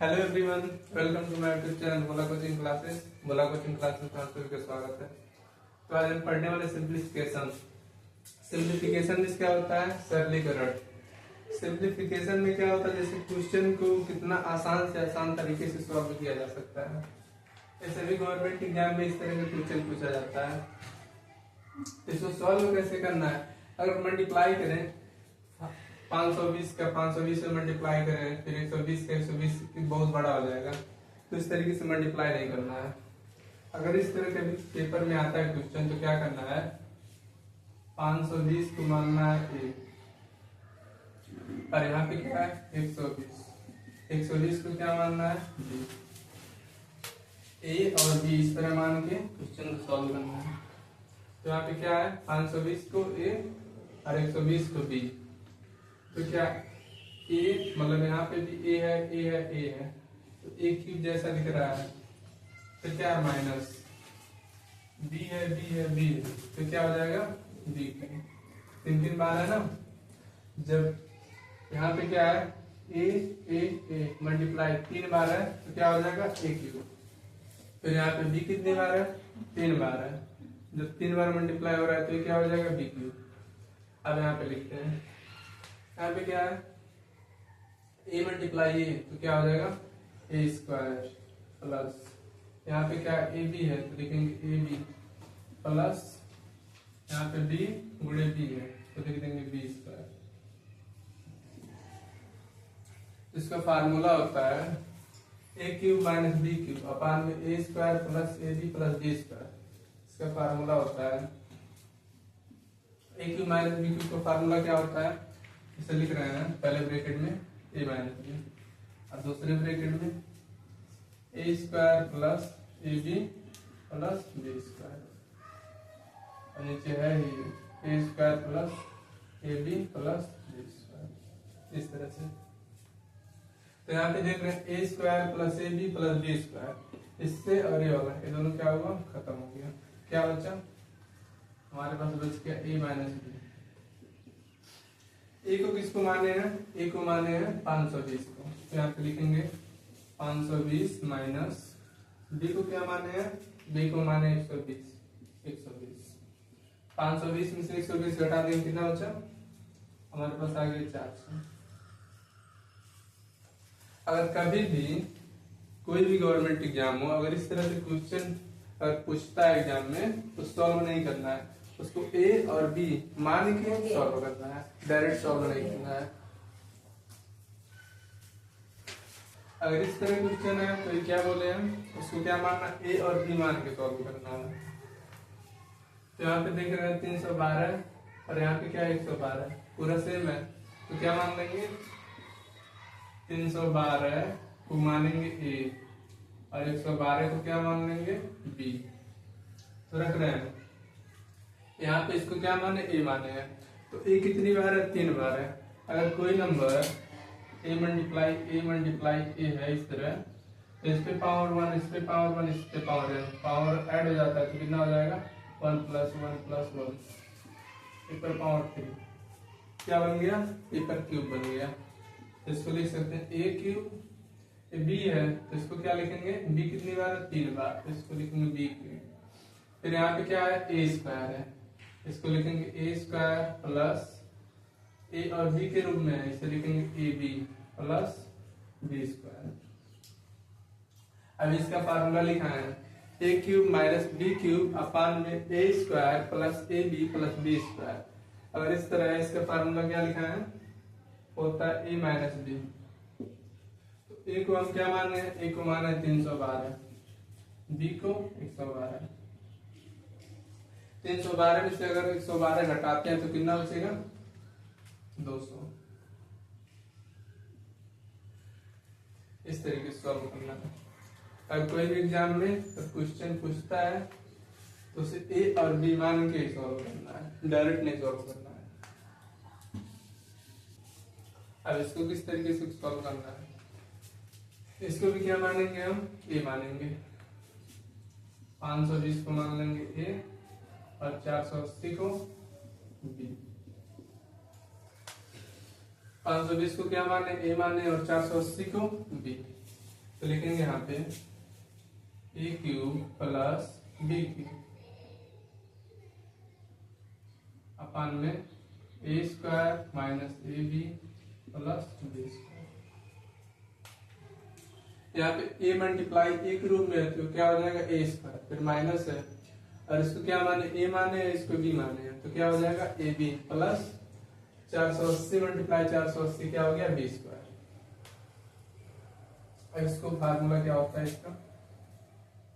Hello everyone, welcome to my YouTube channel Bhola coaching classes. Bhola coaching classes में आप सभी का स्वागत है। तो आज हम पढ़ने वाले सिंप्लीफिकेशन। सिंप्लीफिकेशन में क्या होता है? सरलीकरण। सिंप्लीफिकेशन में क्या होता है, जैसे क्वेश्चन को कितना आसान से आसान तरीके से सॉल्व किया जा सकता है। ये सभी गवर्नमेंट एग्जाम में इस तरह के क्वेश्चन पूछा जाता है। इसको सॉल्व कैसे करना है? अगर मल्टीप्लाई करें 520 का 520 से मल्टीप्लाई करें, फिर 120 का 120 बहुत बड़ा हो जाएगा, तो इस तरीके से मल्टीप्लाई नहीं करना है। अगर इस तरह के पेपर में आता है क्वेश्चन, तो क्या करना है? 520 को मानना है ए, और यहाँ पे क्या है? 120। 120 को क्या मानना है? बी। ए और बी इस तरह मान के क्वेश्चन को सॉल्व करना है। तो यहाँ पे क्या है? 520 को ए और 120 को बी। तो क्या ए, मतलब यहाँ पे भी ए है, ए है, ए है, तो ए क्यूब जैसा दिख रहा है। तो क्या है? माइनस बी है, बी है, बी है, तो क्या हो जाएगा? बी। तीन तीन बार है ना। जब यहाँ पे क्या है? ए मल्टीप्लाई 3 बार है, तो क्या हो जाएगा? A cube. फिर यहाँ पे बी कितनी बार है? 3 बार है। जब 3 बार मल्टीप्लाई हो रहा है, तो ये क्या हो जाएगा? B cube. अब यहाँ पे लिखते हैं, यहाँ पे क्या है? ए मल्टीप्लाई ए, तो क्या हो जाएगा? ए स्क्वायर प्लस, यहाँ पे क्या ए बी है, तो लिखेंगे ए बी प्लस, यहाँ पे बी गुणे बी है, तो लिख देंगे बी स्क्वायर। इसका फार्मूला होता है A cube minus B cube upon में A square plus A B plus B square. इसका फार्मूला होता है A cube minus B cube का फार्मूला क्या होता है? इसे लिख रहे हैं पहले ब्रैकेट में ए माइनस बी, और दूसरे ब्रैकेट में A square plus A B plus B square, और नीचे है ही A square plus A B plus B square, इस तरह से। तो यहाँ पे देख रहे हैं A square plus A B plus B square, इससे और ये वाला ये दोनों क्या हुआ? खत्म हो गया। क्या बचा? हमारे पास बच गया ए माइनस बी। ए को किसको माने हैं? ए को माने हैं 520 को, तो यहाँ पे लिखेंगे 520 माइनस बी को क्या माने हैं? बी को माने 120। 520 में से 120 घटा देंगे, कितना बचा? हमारे पास आ गया 400। अगर कभी भी कोई भी गवर्नमेंट एग्जाम हो, अगर इस तरह से क्वेश्चन अगर पूछता है एग्जाम में, तो सॉल्व नहीं करना है, उसको ए और बी मान के सॉल्व करना है, डायरेक्ट सॉल्व नहीं करना है। अगर इस तरह क्वेश्चन है तो ये क्या बोले हम, उसको क्या मानना? ए और बी मान के सॉल्व करना है। तो यहाँ पे देख रहे हैं 312 और यहाँ पे क्या है? 112, पूरा सेम है, तो क्या मान लेंगे? 312 को मानेंगे ए और 112 को क्या मान लेंगे? बी। तो रख रहे हैं यहाँ पे, इसको क्या माने? ए माने हैं। तो ए कितनी बार है? 3 बार है। अगर कोई नंबर ए मल्टीप्लाई ए है इस तरह, तो इस पे पावर 1, इस पे पावर 1, इस पे पावर n, पावर ऐड हो जाता है, तो कितना हो जाएगा? 1 + 1 + 1 ए पर पावर 3, क्या बन गया? ए पर क्यूब बन गया। इसको लिख सकते हैं ए क्यूब। बी है तो इसको क्या लिखेंगे? बी कितनी बार है? 3 बार, तो इसको लिखेंगे बी क्यूब। फिर यहाँ पे क्या है? ए स्क्वायर है, इसको लिखेंगे ए स्क्वायर प्लस ए और बी के रूप में है, इसे लिखेंगे A B plus B square. अब इसका फार्मूला लिखा है A cube minus B cube upon में A square plus A B plus B square. अगर इस तरह है, इसका फार्मूला क्या लिखा है? होता है ए माइनस बी। तो ए को हम क्या माने? ए को माना है 312, बी को 112। 312 में से अगर 112 घटाते हैं तो कितना बचेगा? 200। इस तरीके से सॉल्व करना है। अगर कोई भी एग्जाम में क्वेश्चन पूछता है तो उसे ए और बी मान के सॉल्व करना है, डायरेक्ट नहीं सॉल्व करना है। अब इसको किस तरीके से सॉल्व करना है? इसको भी क्या मानेंगे हम? ए मानेंगे। 520 को मान लेंगे ए और 480 को बी। 520 को क्या माने? ए माने, और 480 को बी। तो लिखेंगे यहाँ पे A cube plus B cube upon में A square minus A B plus B square. यहाँ पे a मल्टीप्लाई एक रूप में है तो क्या हो जाएगा ए स्क्वायर, फिर माइनस है और इसको क्या माने a माने है, इसको b माने है, तो क्या हो जाएगा ए बी प्लस 480 मल्टीप्लाई 480 क्या हो गया बी स्क्वायर। अब इसको फार्मूला क्या होता है इसका,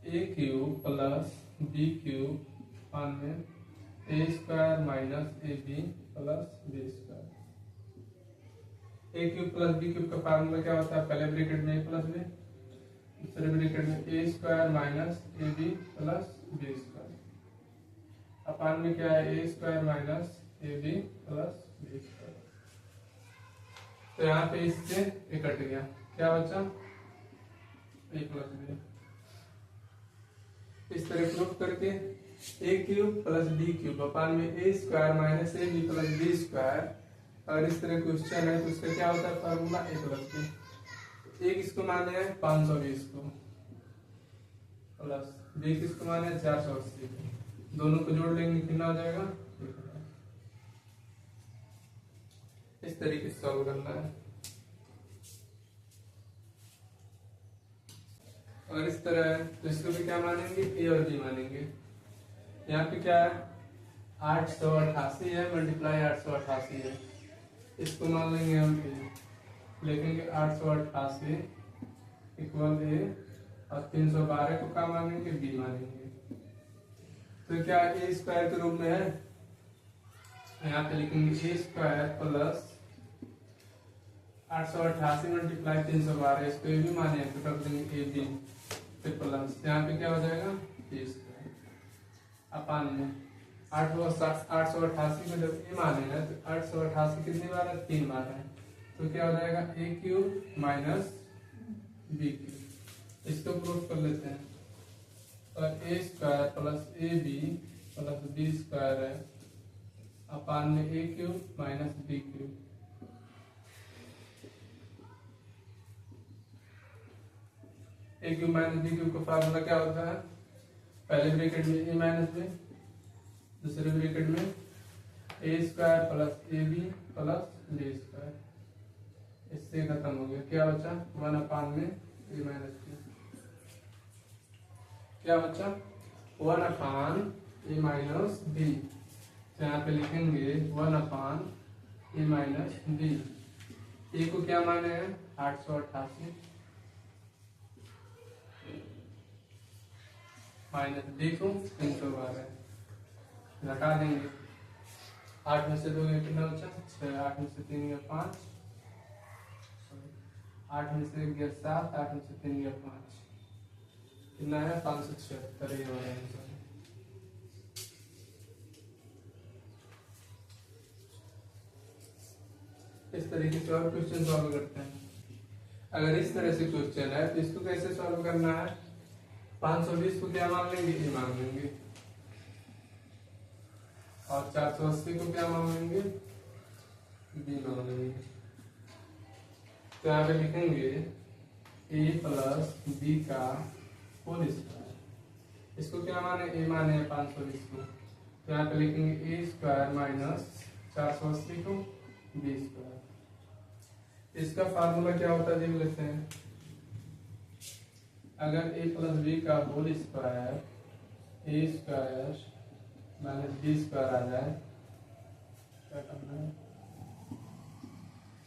A cube plus B cube upon में A square minus A B plus B square. A cube plus B cube का फार्मूला क्या होता है, पहले ब्रैकेट में ए प्लस बी, दूसरे ब्रैकेट में A square minus A B plus B square upon में क्या है A square minus A B plus B square. तो यहाँ पे इससे ए कट गया, क्या बचा ए प्लस बी। इस तरह प्रूफ करके A cube plus B cube upon में A square minus A B plus B square. अगर इस तरह क्वेश्चन है तो उसका क्या होता है फार्मूला ए प्लस बी। ए किसको माने हैं 520 को प्लस बी किसको माने हैं 480 को, दोनों को जोड़ लेंगे कितना हो जाएगा। इस तरीके से सॉल्व करना है। और इस तरह है तो इसको भी क्या मानेंगे ए और बी मानेंगे। यहाँ पे क्या है 888 है मल्टीप्लाई 888 है, इसको मान लेंगे हम ए, लिखेंगे 888 इक्वल ए और 312 को क्या मानेंगे बी मानेंगे। तो क्या ए स्क्वायर के रूप में है, यहाँ पे लिखेंगे ए स्क्वायर प्लस 888 मल्टीप्लाई 312, इसको ए भी माने तो रख देंगे ए बी फिर प्लस यहाँ पे क्या हो जाएगा ए स्क्वायर अपान में 888 को जब ए माने हैं तो 888 कितनी बार है 3 बार है, तो क्या हो जाएगा A cube minus B cube. इसको प्रूफ कर लेते हैं और A square plus A B plus B square है अपान में A cube minus B cube. A cube minus B cube का फार्मूला क्या होता है, पहले ब्रैकेट में ए माइनस बी, दूसरे ब्रैकेट में A square plus A B plus B square. इससे खत्म हो गया, क्या बचा 1 अपान में ए माइनस बी, क्या बचा 1 अपान ए माइनस बी। तो यहाँ पे लिखेंगे 1 अपान ए माइनस बी। ए को क्या माने हैं 888 माइनस बी को 312 घटा देंगे, 8 में से 2 कितना बचा 6, 8 में से 3 गया 5, 8 में से 1 गया 7, 8 में से 3 गया 5, कितना है 576 ये हमारा आंसर। इस तरीके से और क्वेश्चन सॉल्व करते हैं। अगर इस तरह से क्वेश्चन है तो इसको कैसे सॉल्व करना है, 520 को क्या मान लेंगे ए मान लेंगे और 480 को क्या मान लेंगे बी मान लेंगे। तो यहाँ पे लिखेंगे ए प्लस बी का होल स्क्वायर, इसको क्या माने ए माने 520 को, तो यहाँ पे लिखेंगे ए स्क्वायर माइनस 480 को बी स्क्वायर। इसका फार्मूला क्या होता है देख लेते हैं। अगर ए प्लस बी का होल स्क्वायर ए स्क्वायर माइनस बी स्क्वायर आ जाए, क्या करना है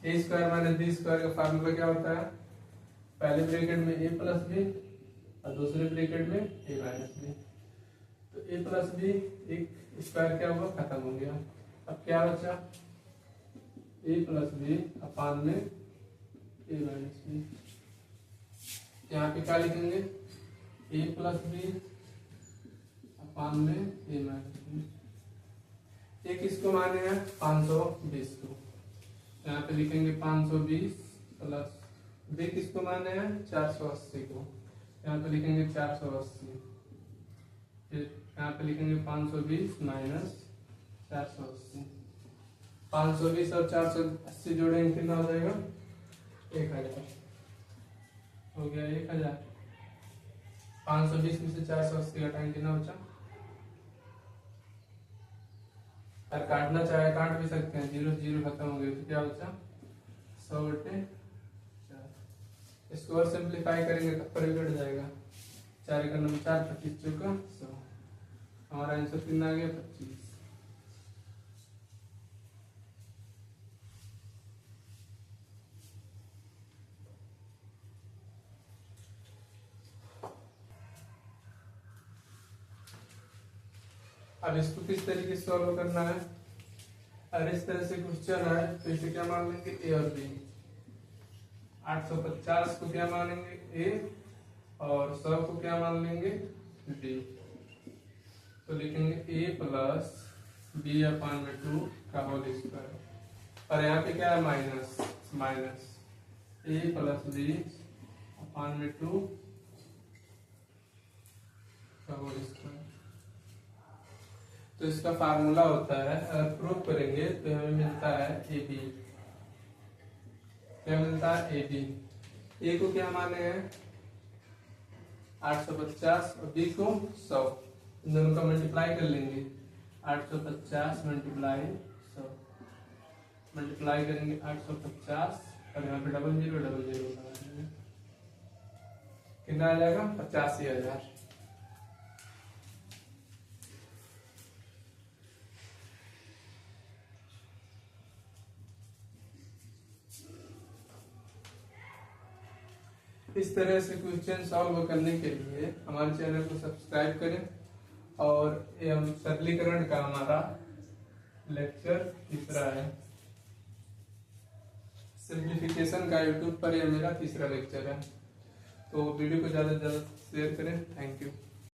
A square minus B square का फार्मूला क्या होता है, पहले ब्रैकेट में ए प्लस बी और दूसरे ब्रैकेट में ए माइनस बी। तो ए प्लस बी एक स्क्वायर क्या हुआ खत्म हो गया, अब क्या बचा ए प्लस बी अपान में ए माइनस बी। यहाँ पे क्या लिखेंगे ए प्लस बी अपान में ए माइनस बी। ए किसको माने हैं 520 को, यहाँ पे लिखेंगे 520 प्लस बी किसको माने हैं 480 को, यहाँ पे लिखेंगे 480, फिर यहाँ पे लिखेंगे 520 माइनस 480। 520 और 480 जोड़ेंगे कितना हो जाएगा 1000। हो गया 1000। 520 में से 480 घटाएंगे, कितना बचा? और काटना चाहे काट भी सकते हैं, 0 0 खत्म हो गए तो क्या बचा? 100/4। इसको और सिंप्लीफाई करेंगे तब पर भी कट जाएगा। 4 का नंबर 4, 25 चौका 100। हमारा आंसर कितना आ गया? 25। अब इसको किस तरीके से सॉल्व करना है? अगर इस तरह से क्वेश्चन है तो इसे क्या मान लेंगे? ए और बी। 850 को क्या मानेंगे? ए, और 100 को क्या मान लेंगे? बी। तो लिखेंगे ए प्लस बी अपान में 2 का होल स्क्वायर, और यहाँ पे क्या है? माइनस माइनस ए प्लस बी अपान में 2 का होल स्क्वायर। तो इसका फार्मूला होता है, अगर प्रूव करेंगे तो हमें मिलता है ए बी। क्या मिलता है? A B. ए को क्या माने हैं? 850 और बी को 100। इन दोनों का मल्टीप्लाई कर लेंगे। 850 मल्टीप्लाई 100, मल्टीप्लाई करेंगे 850 और यहाँ पे डबल जीरो लगा देंगे। कितना आ जाएगा? 85,000। इस तरह से क्वेश्चन सॉल्व करने के लिए हमारे चैनल को सब्सक्राइब करें। और हम सरलीकरण का हमारा लेक्चर तीसरा है, सिंप्लीफिकेशन का यूट्यूब पर यह मेरा तीसरा लेक्चर है। तो वीडियो को ज़्यादा से ज़्यादा शेयर करें। Thank you.